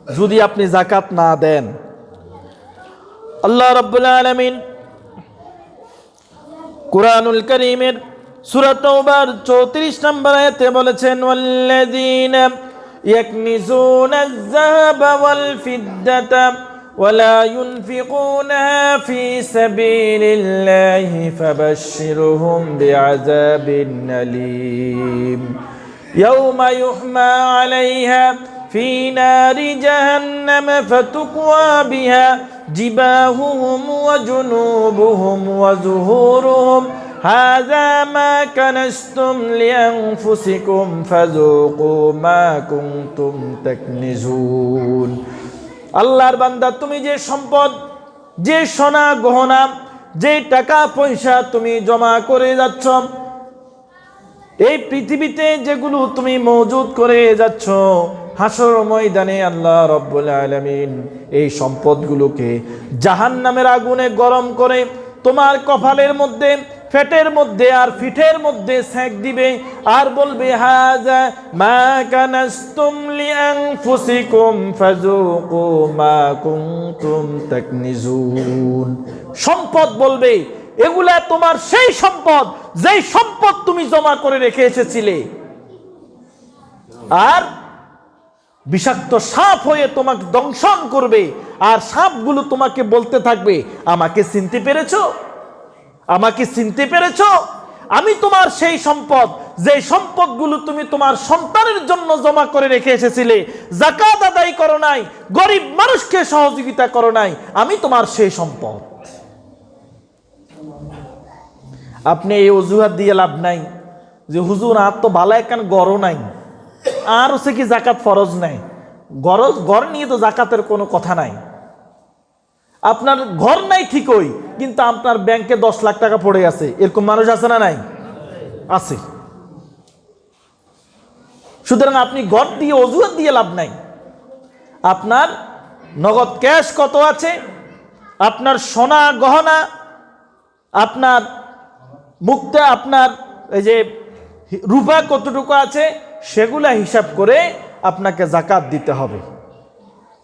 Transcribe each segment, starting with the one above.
যদি আপনি যাকাত না দেন। আল্লাহ রাব্বুল আলামিন কুরআনুল কারীমের সূরা তাওবার 34 নম্বর আয়াতে বলেছেন, ওয়াল্লাযীনা ইয়াকনিজুনাজ যাহাবা ওয়াল ফিদ্দাতা ওয়ালা ইউনফিকুনাহা ফি সাবিলিল্লাহি ফাবাশশিরহুম বিআযাবিন আলীম ইয়াওমা ইউহমা আলাইহা ফি নারি জাহান্নাম ফাতুকওয়া বিহা জিবাহুহুম ওয়া জুনুবুহুম ওয়া যুহুরুহুম হাযা মা কানাসতুম লিআনফুসিকুম ফাযুকু মা কুনতুম তাকনিজুন। আল্লাহর বান্দা, তুমি যে সম্পদ, যে সোনা গহনা, যে টাকা পয়সা তুমি জমা করে যাচ্ছ, এই পৃথিবীতে যেগুলো তুমি মজুদ করে যাচ্ছ, হাসর ময়দানে আল্লাহ রাব্বুল আলামিন এই সম্পদগুলোকে জাহান্নামের আগুনে গরম করে তোমার কপালের মধ্যে, পেটের মধ্যে আর পিঠের মধ্যে সেঁক দিবে আর বলবে, হাযা মা কানাসতুম লিআনফুসিকুম ফাযুকু মা কুনতুম তাকনিজুন। সম্পদ বলবে, এগুলা তোমার সেই সম্পদ যেই সম্পদ তুমি জমা করে রেখে এসেছিলে। আর বিষাক্ত সাপ হয়ে তোমাকে দংশন করবে, আর সাপগুলো তোমাকে বলতে থাকবে, আমাকে চিনতে পেরেছো, আমাকে চিনতে পেরেছো? আমি তোমার সেই সম্পদ, যে সম্পদগুলো তুমি তোমার সন্তানের জন্য জমা করে রেখে এসেছিলে, যাকাত আদায় করো নাই, গরিব মানুষকে সহযোগিতা করো নাই, আমি তোমার সেই সম্পদ। আপনি এই অজুহাত দিয়ে লাভ নাই যে হুজুর আর তো ভালো একখান গড়ও নাই, আর হচ্ছে কি যাকাত ফরজ নাই। ঘর নিয়ে তো যাকাতের কোনো কথা নাই। আপনার ঘর নাই ঠিকই, কিন্তু আপনার ব্যাংকে 10 লাখ টাকা পড়ে আছে, এরকম মানুষ আছে না নাই? আছে। সুতরাং আপনি ঘর দিয়ে অজুহাত দিয়ে লাভ নাই। আপনার নগদ ক্যাশ কত আছে, আপনার সোনা গহনা, আপনার মুক্তা, আপনার এই যে রূপা কতটুকু আছে, সেগুলা হিসাব করে আপনাকে যাকাত দিতে হবে।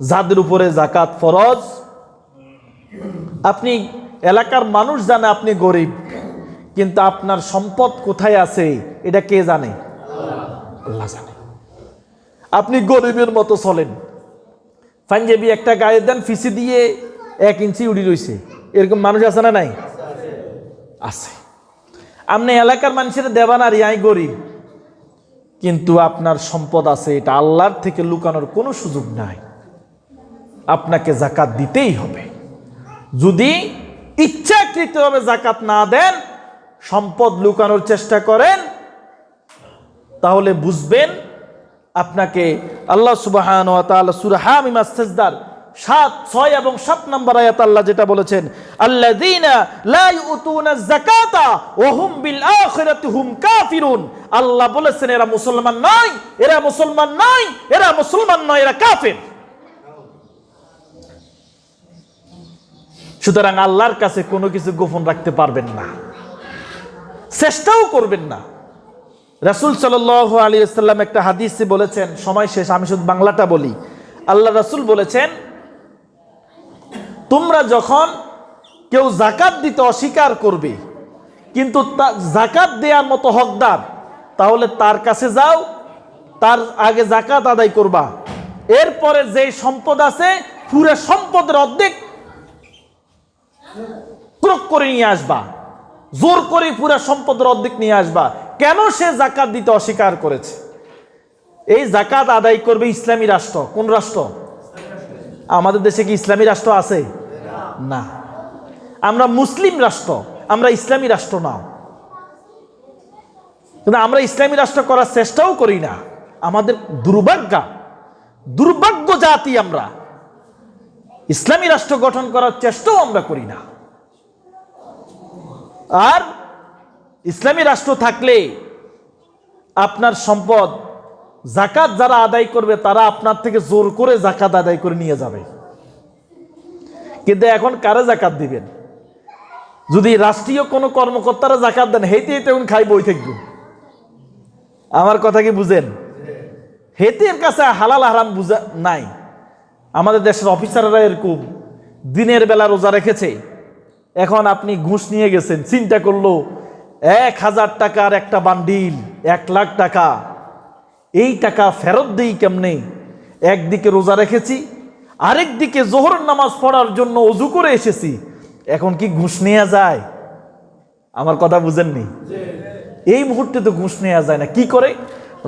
যাদের উপরে যাকাত ফরজ, আপনি এলাকার মানুষ জানে আপনি গরিব, কিন্তু আপনার সম্পদ কোথায় আছে এটা কে জানে? আল্লাহ জানে। আপনি গরিবের মতো চলেন, পাঞ্জাবি একটা গায়ে দেন, ফিসি দিয়ে 1 ইঞ্চি উড়ি রয়েছে, এরকম মানুষ আছে না নাই? আছে। আপনি এলাকার মানুষের দেবান আর ইয়াই গরিব, কিন্তু আপনার সম্পদ আছে, এটা আল্লাহর থেকে লুকানোর কোনো সুযোগ নাই। আপনাকে যাকাত দিতেই হবে। যদি ইচ্ছাকৃতভাবে যাকাত না দেন, সম্পদ লুকানোর চেষ্টা করেন, তাহলে বুঝবেন আপনাকে আল্লাহ সুবহানাহু ওয়া তাআলা সূরা হামিম আস-সাজদার 7, 6 এবং 7 নম্বর আয়াত আল্লাহ যেটা বলেছেন, আল্লাযীনা লা ইউতুনাজ যাকাতা ওয়া হুম বিল আখিরাতি হুম কাফিরুন। আল্লাহ বলেছেন এরা মুসলমান নয়, এরা মুসলমান নয়, এরা মুসলমান নয়, এরা কাফের। সুতরাং আল্লাহর কাছে কোনো কিছু গোপন রাখতে পারবেন না, চেষ্টাও করবেন না। রাসূল সাল্লাল্লাহু আলাইহি ওয়াসাল্লাম একটা হাদিসে বলেছেন, সময় শেষ, আমি শুধু বাংলাটা বলি। আল্লাহ রাসূল বলেছেন, তোমরা যখন কেউ যাকাত দিতে অস্বীকার করবে, কিন্তু যাকাত দেওয়ার মতো হকদার, তাহলে তার কাছে যাও, তার আগে যাকাত আদায় করবা, এরপরে যে সম্পদ আছে পুরো সম্পদের অর্ধেক ক্রয় করে নিয়ে আসবা, জোর করে পুরো সম্পদের অর্ধেক নিয়ে আসবা। কেন? সে যাকাত দিতে অস্বীকার করেছে। এই যাকাত আদায় করবে ইসলামী রাষ্ট্র। কোন রাষ্ট্র? আমাদের দেশে কি ইসলামী রাষ্ট্র আছে? না, আমরা মুসলিম রাষ্ট্র, আমরা ইসলামী রাষ্ট্র না। কিন্তু আমরা ইসলামী রাষ্ট্র করার চেষ্টাও করি না। আমাদের দুর্ভাগ্য জাতি, আমরা ইসলামী রাষ্ট্র গঠন করার চেষ্টাও আমরা করি না। আর ইসলামী রাষ্ট্র থাকলে আপনার সম্পদ যাকাত যারা আদায় করবে, তারা আপনার থেকে জোর করে যাকাত আদায় করে নিয়ে যাবে। কিন্তু এখন কারে যাকাত দিবেন? যদি রাষ্ট্রীয় কোনো কর্মকর্তারা যাকাত দেন, হেঁটে হেঁটে এখন খাই বই থাকবে। আমার কথা কি বুঝেন? হেতের কাছে হালাল হারাম বুঝা নাই, আমাদের দেশের অফিসাররা এরকম দিনের বেলা রোজা রেখেছে, এখন আপনি ঘুষ নিয়ে গেছেন, চিন্তা করলো 1000 টাকার একটা বান্ডিল 1 লাখ টাকা, এই টাকা ফেরত দেই কেমনে? একদিকে রোজা রেখেছি, আরেক দিকে জোহরের নামাজ পড়ার জন্য ওযু করে এসেছি, এখন কি ঘুষ নেওয়া যায়? আমার কথা বুঝেননি? এই মুহূর্তে তো ঘুষ নেওয়া যায় না। কি করে?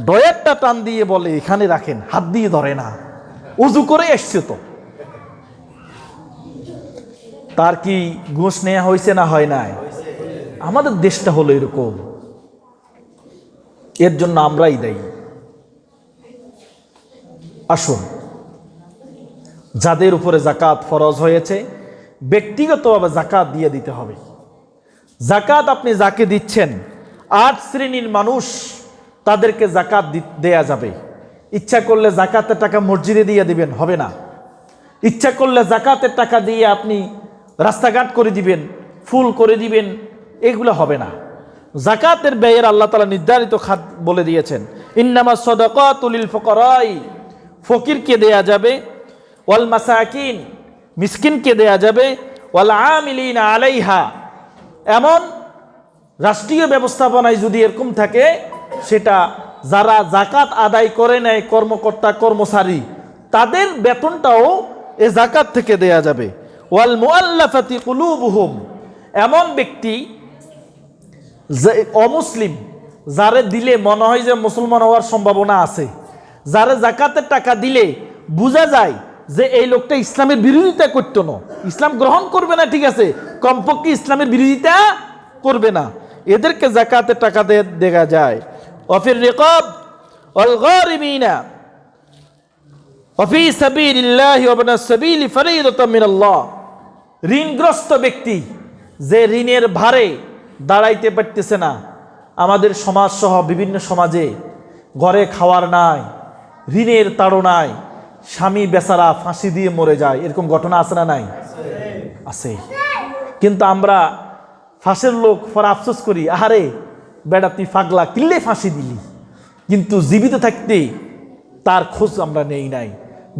ডয়ারটা টান দিয়ে বলে এখানে রাখেন, হাত দিয়ে ধরে না, ওযু করে এসছে তো। তার কি ঘুষ নেওয়া হয়েছে না হয় নাই? আমাদের দেশটা হলো এরকম, এর জন্য আমরাই দায়ী। আসুন, যাদের উপরে জাকাত ফরজ হয়েছে ব্যক্তিগতভাবে জাকাত দিয়ে দিতে হবে। জাকাত আপনি যাকে দিচ্ছেন 8 শ্রেণীর মানুষ, তাদেরকে জাকাত দেয়া যাবে। ইচ্ছা করলে জাকাতের টাকা মসজিদে দিয়ে দিবেন, হবে না। ইচ্ছা করলে জাকাতের টাকা দিয়ে আপনি রাস্তাঘাট করে দিবেন, ফুল করে দিবেন, এগুলো হবে না। জাকাতের ব্যয়ের আল্লাহ তাআলা নির্ধারিত খাত বলে দিয়েছেন, ইন্নামাস সাদাকাতু লিল ফুকারাই, ফকিরকে দেয়া যাবে, ওয়াল মাসাকিন, মিসকিনকে দেয়া যাবে, ওয়াল আমিলিনা আলাইহা। এমন রাষ্ট্রীয় ব্যবস্থাপনায় যদি এরকম থাকে, সেটা যারা জাকাত আদায় করে নেয় কর্মকর্তা কর্মচারী, তাদের বেতনটাও এ জাকাত থেকে দেয়া যাবে। ওয়াল মুআল্লাফাতি কুলুবুহুম, এমন ব্যক্তি যে অমুসলিম, যারে দিলে মনে হয় যে মুসলমান হওয়ার সম্ভাবনা আছে, যারে জাকাতের টাকা দিলে বোঝা যায় যে এই লোকটা ইসলামের বিরোধিতা করতো না, ইসলাম গ্রহণ করবে না, ঠিক আছে, কমপক্ষে ইসলামের বিরোধিতা করবে না, এদেরকে জাকাতের টাকা দেখা যায়। ওয়াফির রিকাব ওয়াল গারিমিনা ওয়াফি সাবিলিল্লাহি ওয়া ইবনাস সাবিলি ফরিদাতাম মিনাল্লাহ, ঋণগ্রস্ত ব্যক্তি যে ঋণের ভারে দাঁড়াইতে পারতেছে না। আমাদের সমাজ সহ বিভিন্ন সমাজে ঘরে খাওয়ার নাই, ঋণের তাড়নায় স্বামী বেচারা ফাঁসি দিয়ে মরে যায়, এরকম ঘটনা আছে না নাই? আছে। কিন্তু আমরা ফাঁসের লোক পরে আফসোস করি, আহারে বেটা তুই পাগলা, কিল্লে ফাঁসি দিলি, কিন্তু জীবিত থাকতে তার খোঁজ আমরা নেই নাই,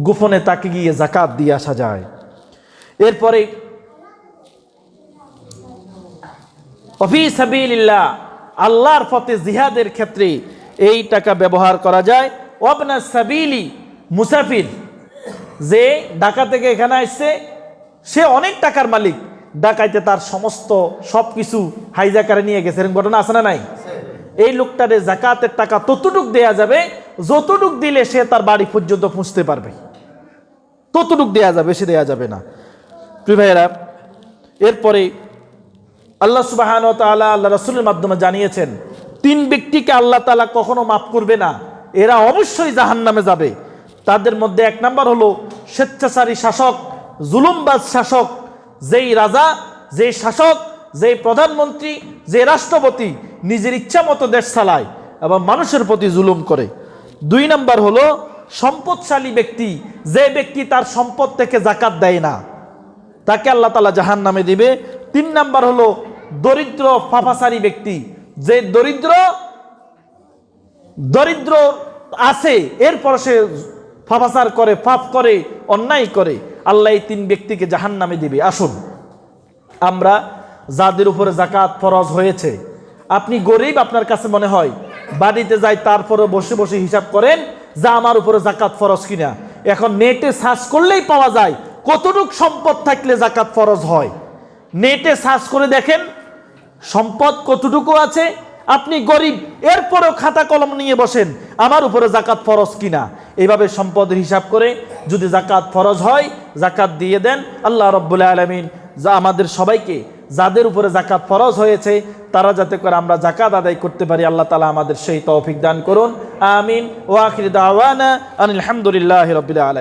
গোপনে তাকে গিয়ে জাকাত দিয়ে আসা যায়। এরপরে ফি সাবিলিল্লাহ, আল্লাহর পথে জিহাদের ক্ষেত্রে এই টাকা ব্যবহার করা যায়। ওয়াবনা সাবিলি, মুসাফির যে ঢাকা থেকে এখানে আসছে, সে অনেক টাকার মালিক, ডাকাইতে তার সমস্ত সবকিছু হাইজাকারে নিয়ে গেছে, এরকম ঘটনা আছে না নাই? এই লোকটারে জাকাতের টাকা ততটুক দেয়া যাবে যতটুক দিলে সে তার বাড়ি পর্যন্ত পৌঁছতে পারবে, ততটুক দেয়া যাবে, সে দেয়া যাবে না। প্রিয় ভাইয়েরা, এরপরে আল্লাহ সুবহানাহু ওয়া তাআলা আল্লাহ রাসূলের মাধ্যমে জানিয়েছেন 3 ব্যক্তিকে আল্লাহ তাআলা কখনো মাফ করবে না, এরা অবশ্যই জাহান্নামে যাবে। তাদের মধ্যে 1 নাম্বার হলো স্বেচ্ছাচারী শাসক, জুলুমবাজ শাসক, যেই রাজা, যেই শাসক, যেই প্রধানমন্ত্রী, যে রাষ্ট্রপতি নিজের ইচ্ছা মতো দেশ চালায় এবং মানুষের প্রতি জুলুম করে। 2 নাম্বার হলো সম্পদশালী ব্যক্তি, যে ব্যক্তি তার সম্পদ থেকে জাকাত দেয় না, তাকে আল্লাহ তাআলা জাহান্নামে দিবে। 3 নাম্বার হলো দরিদ্র ফাফাসারি ব্যক্তি, যে দরিদ্র আছে এরপর সে ফাফাসার করে, পাপ করে, অন্যায় করে, আল্লাহ এই 3 ব্যক্তিকে জাহান্নামে দিবে। আসুন, আমরা যাদের উপরে জাকাত ফরজ হয়েছে, আপনি গরিব, আপনার কাছে মনে হয়, বাড়িতে যাই তারপরে বসে বসে হিসাব করেন যে আমার উপরে জাকাত ফরজ কিনা। এখন নেটে সার্চ করলেই পাওয়া যায় কতটুক সম্পদ থাকলে জাকাত ফরজ হয়। নেটে সার্চ করে দেখেন সম্পদ কতটুকু আছে। আপনি গরিব, এরপরেও খাতা কলম নিয়ে বসেন আমার উপরে জাকাত ফরজ কিনা, এইভাবে সম্পদের হিসাব করে যদি জাকাত ফরজ হয় জাকাত দিয়ে দেন। আল্লাহ রাব্বুল আলামিন যা আমাদের সবাইকে, যাদের উপরে জাকাত ফরজ হয়েছে তারা যাতে করে আমরা জাকাত আদায় করতে পারি, আল্লাহ তাআলা আমাদের সেই তৌফিক দান করুন। আমিন। ওয়া আখিরু দাওয়ানা আনিল হামদুলিল্লাহি রাব্বিল আলামিন।